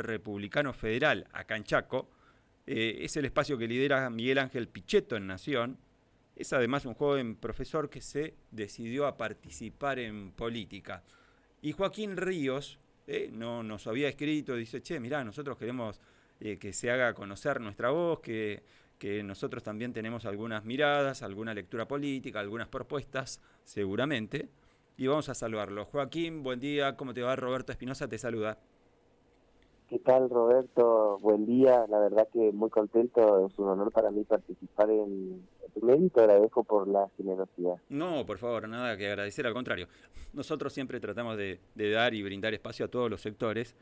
Republicano Federal, acá en Chaco. Es el espacio que lidera Miguel Ángel Pichetto en Nación. Es además un joven profesor que se decidió a participar en política. Y Joaquín Ríos no nos había escrito, dice, che, mirá, nosotros queremos que se haga conocer nuestra voz, que nosotros también tenemos algunas miradas, alguna lectura política, algunas propuestas, seguramente. Y vamos a saludarlo. Joaquín, buen día, ¿cómo te va? Roberto Espinosa te saluda. ¿Qué tal, Roberto? Buen día. La verdad que muy contento. Es un honor para mí participar en tu medio y te agradezco por la generosidad. No, por favor, nada que agradecer, al contrario. Nosotros siempre tratamos de dar y brindar espacio a todos los sectores.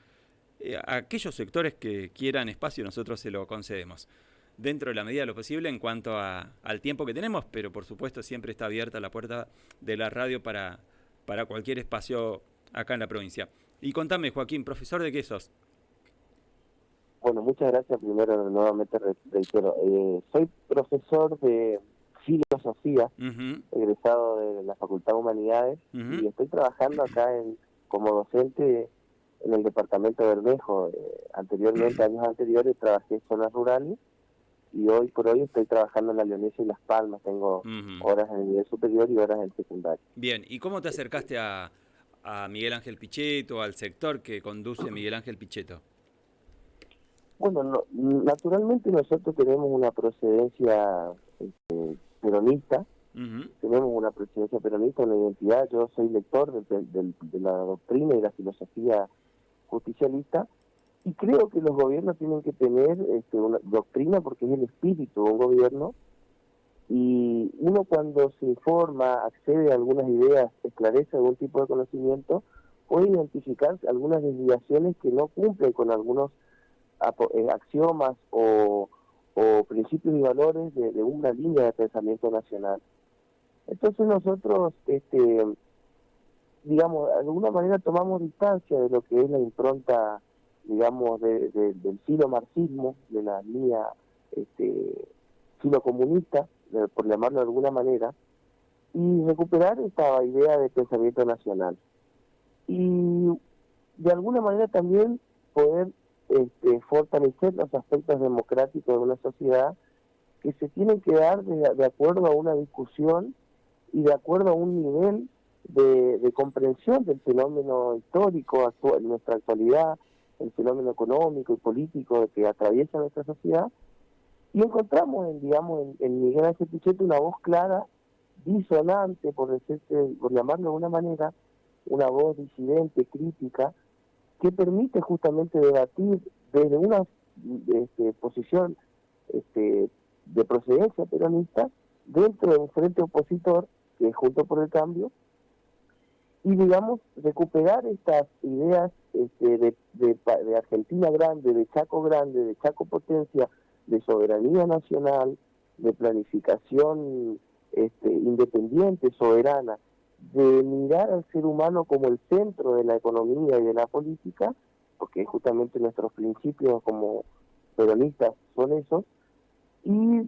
A aquellos sectores que quieran espacio, nosotros se lo concedemos. Dentro de la medida de lo posible en cuanto al tiempo que tenemos, pero por supuesto siempre está abierta la puerta de la radio para cualquier espacio acá en la provincia. Y contame, Joaquín, ¿profesor de qué sos? Bueno, muchas gracias. Primero, nuevamente reitero, soy profesor de filosofía, Uh-huh, egresado de la Facultad de Humanidades, uh-huh. y estoy trabajando acá como docente en el departamento de Bermejo. Anteriormente, años anteriores, trabajé en zonas rurales y hoy por hoy estoy trabajando en La Leonesa y Las Palmas. Tengo Uh-huh. horas en el nivel superior y horas en el secundario. Bien, ¿y cómo te acercaste a Miguel Ángel Pichetto, al sector que conduce Miguel Ángel Pichetto? Bueno, naturalmente nosotros tenemos una procedencia peronista, Uh-huh, una identidad. Yo soy lector de la doctrina y la filosofía justicialista y creo que los gobiernos tienen que tener una doctrina porque es el espíritu de un gobierno, y uno cuando se informa, accede a algunas ideas, esclarece algún tipo de conocimiento, puede identificar algunas desviaciones que no cumplen con algunos axiomas o principios y valores de una línea de pensamiento nacional. Entonces nosotros, digamos, de alguna manera tomamos distancia de lo que es la impronta, digamos, del filomarxismo, de la línea filocomunista, por llamarlo de alguna manera, y recuperar esta idea de pensamiento nacional. Y de alguna manera también poder fortalecer los aspectos democráticos de una sociedad que se tienen que dar de acuerdo a una discusión y de acuerdo a un nivel de comprensión del fenómeno histórico actual, en nuestra actualidad, el fenómeno económico y político que atraviesa nuestra sociedad. Y encontramos en Miguel Ángel Pichetto una voz clara, disonante, por llamarlo de alguna manera, una voz disidente, crítica, que permite justamente debatir desde una posición de procedencia peronista dentro de un frente opositor que es Juntos por el Cambio, y digamos recuperar estas ideas de Argentina grande, de Chaco grande, de Chaco potencia, de soberanía nacional, de planificación independiente, soberana, de mirar al ser humano como el centro de la economía y de la política, porque justamente nuestros principios como peronistas son esos, y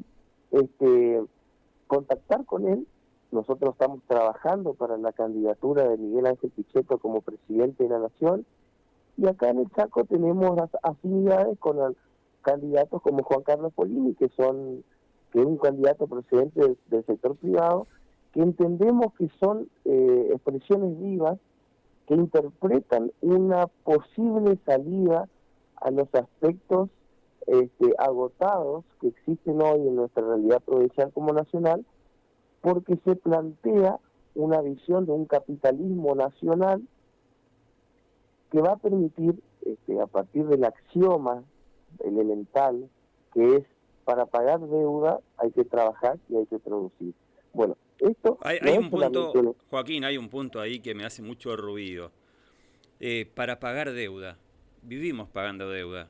contactar con él. Nosotros estamos trabajando para la candidatura de Miguel Ángel Pichetto como presidente de la Nación, y acá en el Chaco tenemos las afinidades con candidatos como Juan Carlos Polini, que es un candidato procedente del sector privado, que entendemos que son expresiones vivas que interpretan una posible salida a los aspectos agotados que existen hoy en nuestra realidad provincial como nacional, porque se plantea una visión de un capitalismo nacional que va a permitir, a partir del axioma elemental, que es para pagar deuda hay que trabajar y hay que producir. Bueno, esto no Hay es un punto, solamente... Joaquín, hay un punto ahí que me hace mucho ruido. Para pagar deuda, vivimos pagando deuda,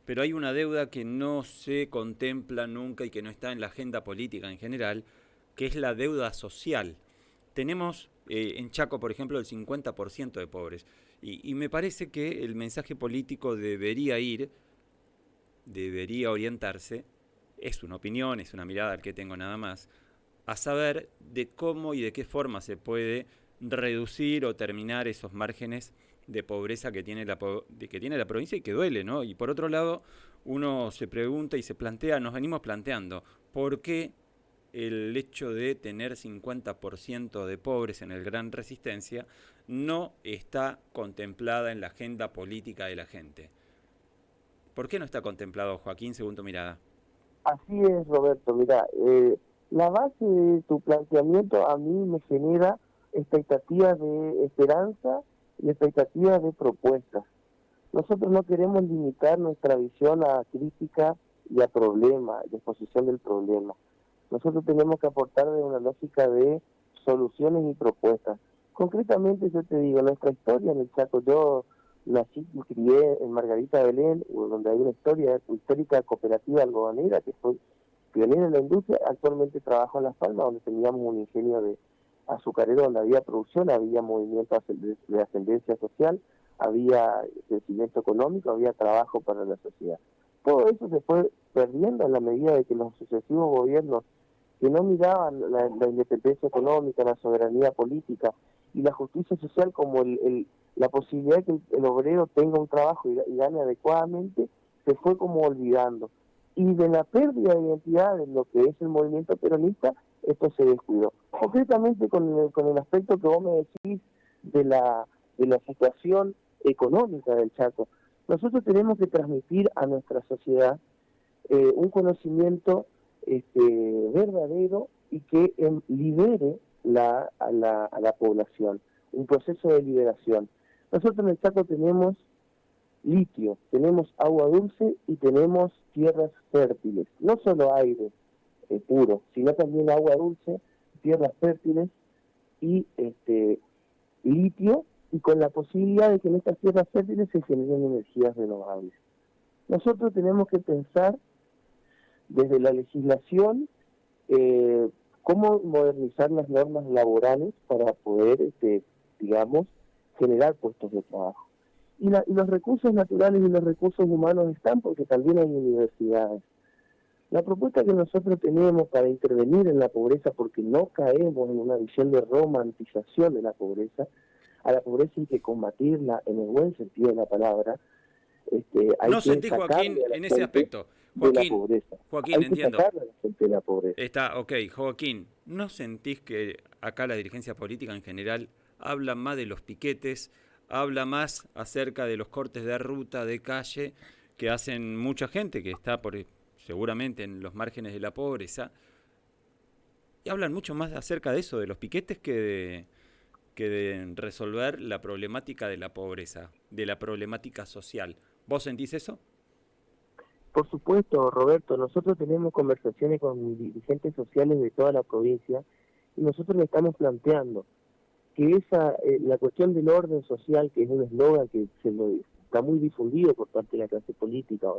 pero hay una deuda que no se contempla nunca y que no está en la agenda política en general, que es la deuda social. Tenemos en Chaco, por ejemplo, el 50% de pobres. Y me parece que el mensaje político debería orientarse, es una opinión, es una mirada al que tengo nada más, a saber de cómo y de qué forma se puede reducir o terminar esos márgenes de pobreza que tiene que tiene la provincia y que duele, ¿no? Y por otro lado, uno se pregunta y se plantea, nos venimos planteando, ¿por qué el hecho de tener 50% de pobres en el Gran Resistencia no está contemplada en la agenda política de la gente? ¿Por qué no está contemplado, Joaquín, según tu mirada? Así es, Roberto. Mira, la base de tu planteamiento a mí me genera expectativas de esperanza y expectativas de propuestas. Nosotros no queremos limitar nuestra visión a crítica y a problema, de exposición del problema. Nosotros tenemos que aportar de una lógica de soluciones y propuestas. Concretamente, yo te digo, nuestra historia en el Chaco, yo nací y crié en Margarita Belén, donde hay una historia histórica cooperativa algodonera que fue pionera en la industria. Actualmente trabajo en Las Palmas, donde teníamos un ingenio de azucarero, donde había producción, había movimiento de ascendencia social, había crecimiento económico, había trabajo para la sociedad. Todo eso se fue perdiendo en la medida de que los sucesivos gobiernos que no miraban la independencia económica, la soberanía política y la justicia social como la posibilidad de que el obrero tenga un trabajo y gane adecuadamente, se fue como olvidando. Y de la pérdida de identidad de lo que es el movimiento peronista, esto se descuidó. Concretamente con el aspecto que vos me decís de la situación económica del Chaco, nosotros tenemos que transmitir a nuestra sociedad un conocimiento verdadero y que libere a la población, un proceso de liberación. Nosotros en el Chaco tenemos litio, tenemos agua dulce y tenemos tierras fértiles, no solo aire puro, sino también agua dulce, tierras fértiles y litio, y con la posibilidad de que en estas tierras fértiles se generen energías renovables. Nosotros tenemos que pensar desde la legislación cómo modernizar las normas laborales para poder, digamos, generar puestos de trabajo. Y los recursos naturales y los recursos humanos están porque también hay universidades. La propuesta que nosotros tenemos para intervenir en la pobreza, porque no caemos en una visión de romantización de la pobreza, a la pobreza hay que combatirla en el buen sentido de la palabra. Hay ¿No que sentís, sacarle Joaquín, a la en ese gente aspecto? de la Joaquín, pobreza. Joaquín, Hay que entiendo. sacarle a la gente de la pobreza. Está, ok, Joaquín, ¿no sentís que acá la dirigencia política en general habla más de los piquetes, habla más acerca de los cortes de ruta, de calle, que hacen mucha gente que está seguramente en los márgenes de la pobreza, y hablan mucho más acerca de eso, de los piquetes, que de resolver la problemática de la pobreza, de la problemática social? ¿Vos sentís eso? Por supuesto, Roberto, nosotros tenemos conversaciones con dirigentes sociales de toda la provincia y nosotros le estamos planteando que la cuestión del orden social, que es un eslogan que está muy difundido por parte de la clase política,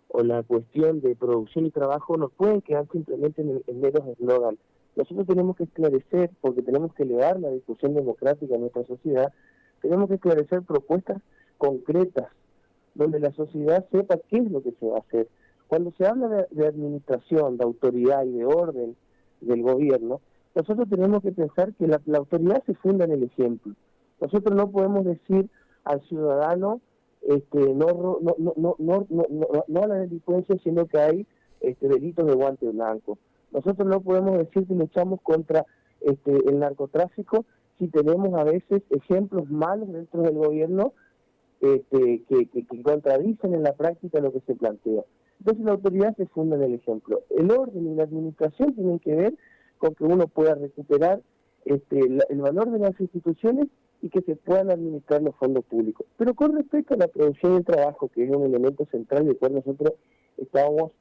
o la cuestión de producción y trabajo, no pueden quedar simplemente en meros eslogan. Nosotros tenemos que esclarecer, porque tenemos que elevar la discusión democrática en nuestra sociedad, tenemos que esclarecer propuestas concretas, donde la sociedad sepa qué es lo que se va a hacer. Cuando se habla de administración, de autoridad y de orden del gobierno, nosotros tenemos que pensar que la autoridad se funda en el ejemplo. Nosotros no podemos decir al ciudadano no a la delincuencia, sino que hay delitos de guante blanco. Nosotros no podemos decir que luchamos contra el narcotráfico si tenemos a veces ejemplos malos dentro del gobierno que contradicen en la práctica lo que se plantea. Entonces la autoridad se funda en el ejemplo. El orden y la administración tienen que ver con que uno pueda recuperar el valor de las instituciones y que se puedan administrar los fondos públicos. Pero con respecto a la producción y el trabajo, que es un elemento central del cual nosotros estamos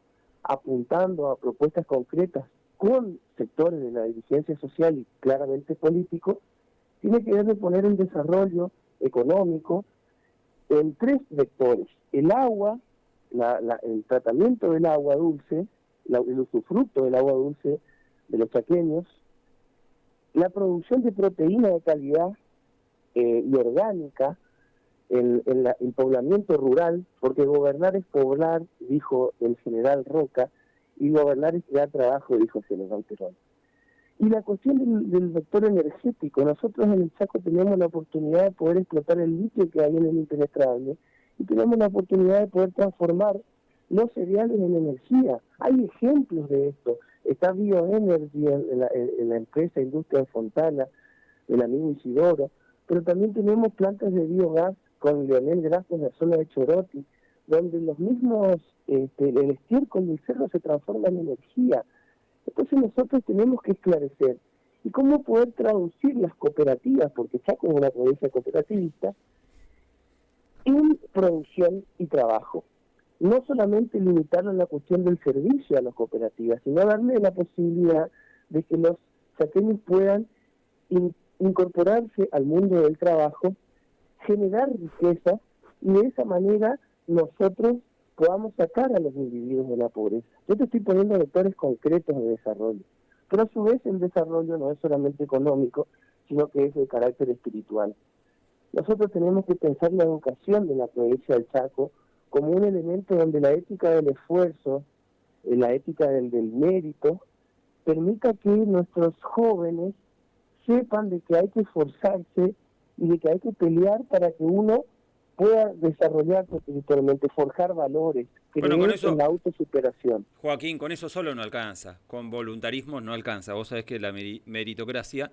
apuntando a propuestas concretas con sectores de la dirigencia social y claramente políticos, tiene que ver de poner el desarrollo económico en tres vectores: el agua, el tratamiento del agua dulce, el usufructo del agua dulce de los chaqueños, la producción de proteína de calidad y orgánica, el poblamiento rural, porque gobernar es poblar, dijo el general Roca, y gobernar es crear trabajo, dijo el general Perón. Y la cuestión del vector energético, nosotros en el Chaco tenemos la oportunidad de poder explotar el litio que hay en el impenetrable y tenemos la oportunidad de poder transformar los cereales en energía. Hay ejemplos de esto. Está Bioenergy en la empresa Industria de Fontana, del amigo Isidoro, pero también tenemos plantas de biogás con Leonel Grasso en la zona de Choroti, donde los mismos, el estiércol del cerro se transforma en energía. Entonces nosotros tenemos que esclarecer y cómo poder traducir las cooperativas, porque Chaco es una provincia cooperativista, en producción y trabajo. No solamente limitarlo a la cuestión del servicio a las cooperativas, sino darle la posibilidad de que los chaqueños puedan incorporarse al mundo del trabajo, generar riqueza y de esa manera nosotros podamos sacar a los individuos de la pobreza. Yo te estoy poniendo vectores concretos de desarrollo, pero a su vez el desarrollo no es solamente económico, sino que es de carácter espiritual. Nosotros tenemos que pensar la educación de la provincia del Chaco como un elemento donde la ética del esfuerzo, la ética del mérito, permita que nuestros jóvenes sepan de que hay que esforzarse y de que hay que pelear para que uno pueda desarrollarse espiritualmente, forjar valores, Bueno, con creer eso, en la autosuperación. Joaquín, con eso solo no alcanza, con voluntarismo no alcanza. Vos sabés que la meritocracia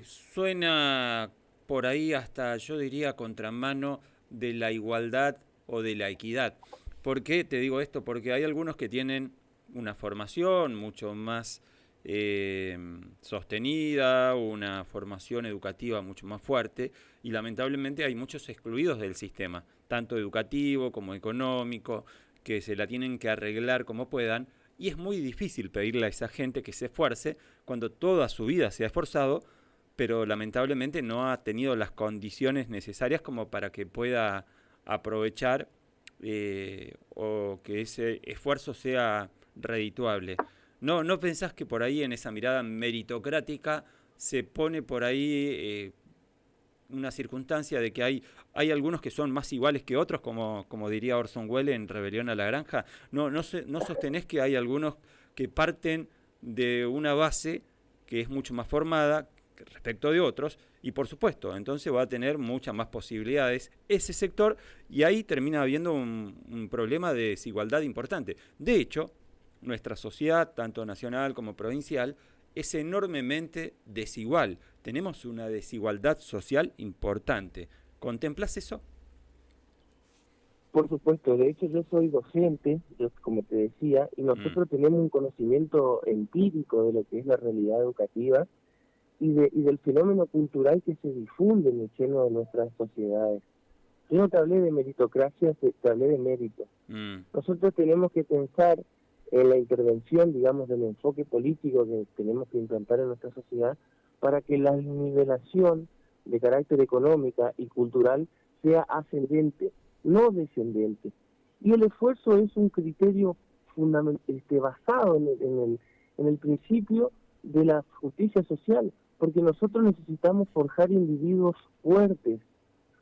suena por ahí hasta, yo diría, contramano de la igualdad o de la equidad. ¿Por qué te digo esto? Porque hay algunos que tienen una formación mucho más sostenida, una formación educativa mucho más fuerte y lamentablemente hay muchos excluidos del sistema, tanto educativo como económico, que se la tienen que arreglar como puedan y es muy difícil pedirle a esa gente que se esfuerce cuando toda su vida se ha esforzado, pero lamentablemente no ha tenido las condiciones necesarias como para que pueda aprovechar o que ese esfuerzo sea redituable. ¿No pensás que por ahí en esa mirada meritocrática se pone por ahí una circunstancia de que hay algunos que son más iguales que otros, como diría Orson Welles en Rebelión a la Granja? ¿No sostenés que hay algunos que parten de una base que es mucho más formada respecto de otros? Y por supuesto, entonces va a tener muchas más posibilidades ese sector y ahí termina habiendo un problema de desigualdad importante. De hecho, nuestra sociedad, tanto nacional como provincial, es enormemente desigual. Tenemos una desigualdad social importante. ¿Contemplas eso? Por supuesto, de hecho yo soy docente, yo, como te decía, y nosotros tenemos un conocimiento empírico de lo que es la realidad educativa y del fenómeno cultural que se difunde en el seno de nuestras sociedades. Yo no te hablé de meritocracia, te hablé de mérito. Nosotros tenemos que pensar en la intervención, digamos, del enfoque político que tenemos que implantar en nuestra sociedad para que la nivelación de carácter económica y cultural sea ascendente, no descendente. Y el esfuerzo es un criterio basado en el principio de la justicia social, porque nosotros necesitamos forjar individuos fuertes,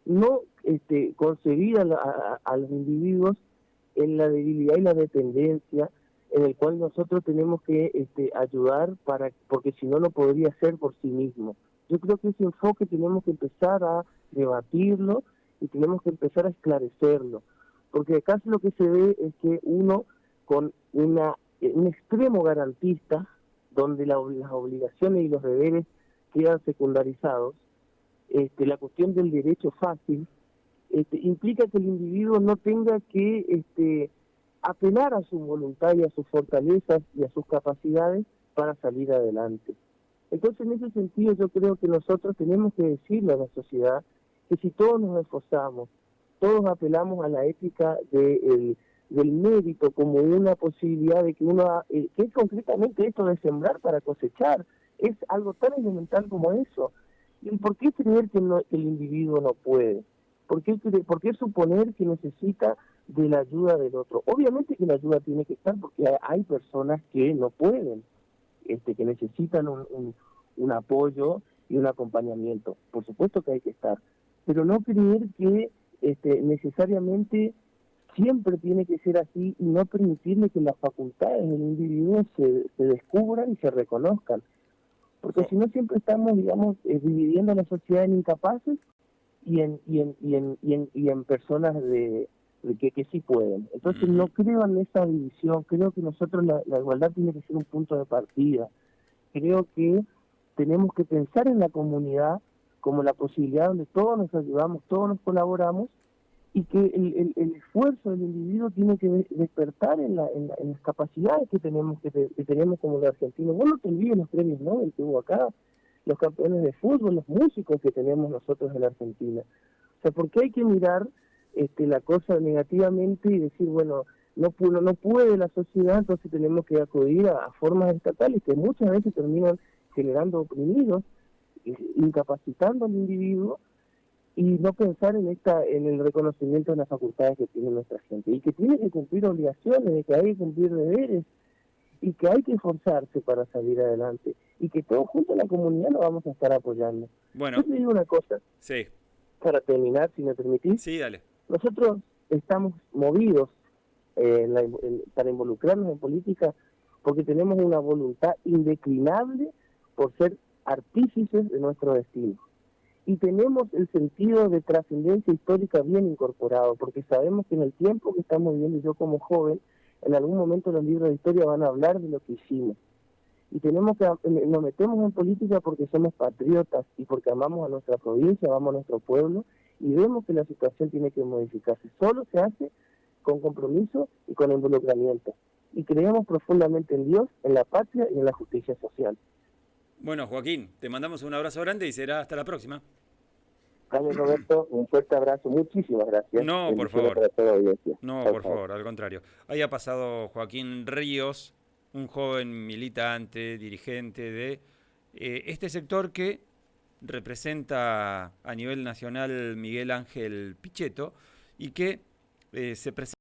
no concebir a los individuos en la debilidad y la dependencia, en el cual nosotros tenemos que ayudar porque si no, no podría ser por sí mismo. Yo creo que ese enfoque tenemos que empezar a debatirlo y tenemos que empezar a esclarecerlo, porque acá lo que se ve es que uno con un extremo garantista, donde las obligaciones y los deberes quedan secundarizados, la cuestión del derecho fácil implica que el individuo no tenga que apelar a su voluntad y a sus fortalezas y a sus capacidades para salir adelante. Entonces, en ese sentido, yo creo que nosotros tenemos que decirle a la sociedad que si todos nos esforzamos, todos apelamos a la ética del mérito como una posibilidad de que uno, que es concretamente esto de sembrar para cosechar, es algo tan elemental como eso. ¿Y por qué creer que el individuo no puede? ¿Por qué suponer que necesita de la ayuda del otro? Obviamente que la ayuda tiene que estar porque hay personas que no pueden, que necesitan un apoyo y un acompañamiento. Por supuesto que hay que estar, pero no creer que necesariamente siempre tiene que ser así y no permitirle que las facultades del individuo se descubran y se reconozcan. Porque si no siempre estamos, digamos, dividiendo la sociedad en incapaces y en personas que sí pueden. Entonces no creo en esa división, creo que nosotros la igualdad tiene que ser un punto de partida. Creo que tenemos que pensar en la comunidad como la posibilidad donde todos nos ayudamos, todos nos colaboramos, y que el esfuerzo del individuo tiene que despertar en las capacidades que tenemos como los argentinos. Vos no te olvides los premios Nobel que hubo acá, los campeones de fútbol, los músicos que tenemos nosotros en la Argentina. O sea, ¿por qué hay que mirar la cosa negativamente y decir, bueno, no puede la sociedad, entonces tenemos que acudir a formas estatales que muchas veces terminan generando oprimidos, incapacitando al individuo, y no pensar en el reconocimiento de las facultades que tiene nuestra gente, y que tiene que cumplir obligaciones, de que hay que cumplir deberes, y que hay que esforzarse para salir adelante, y que todos juntos en la comunidad lo vamos a estar apoyando. Bueno, Yo te digo una cosa, sí, para terminar, si me permitís. sí, dale. Nosotros estamos movidos para involucrarnos en política porque tenemos una voluntad indeclinable por ser artífices de nuestro destino. Y tenemos el sentido de trascendencia histórica bien incorporado, porque sabemos que en el tiempo que estamos viviendo, yo como joven, en algún momento los libros de historia van a hablar de lo que hicimos. Y nos metemos en política porque somos patriotas y porque amamos a nuestra provincia, amamos a nuestro pueblo, y vemos que la situación tiene que modificarse. Solo se hace con compromiso y con involucramiento. Y creemos profundamente en Dios, en la patria y en la justicia social. Bueno, Joaquín, te mandamos un abrazo grande y será hasta la próxima. Carlos Roberto, un fuerte abrazo, muchísimas gracias. No, por Bendiciones favor. para toda la audiencia. No, Chau, por chau. favor, al contrario. Ahí ha pasado Joaquín Ríos, un joven militante, dirigente de este sector que representa a nivel nacional Miguel Ángel Pichetto y que se presenta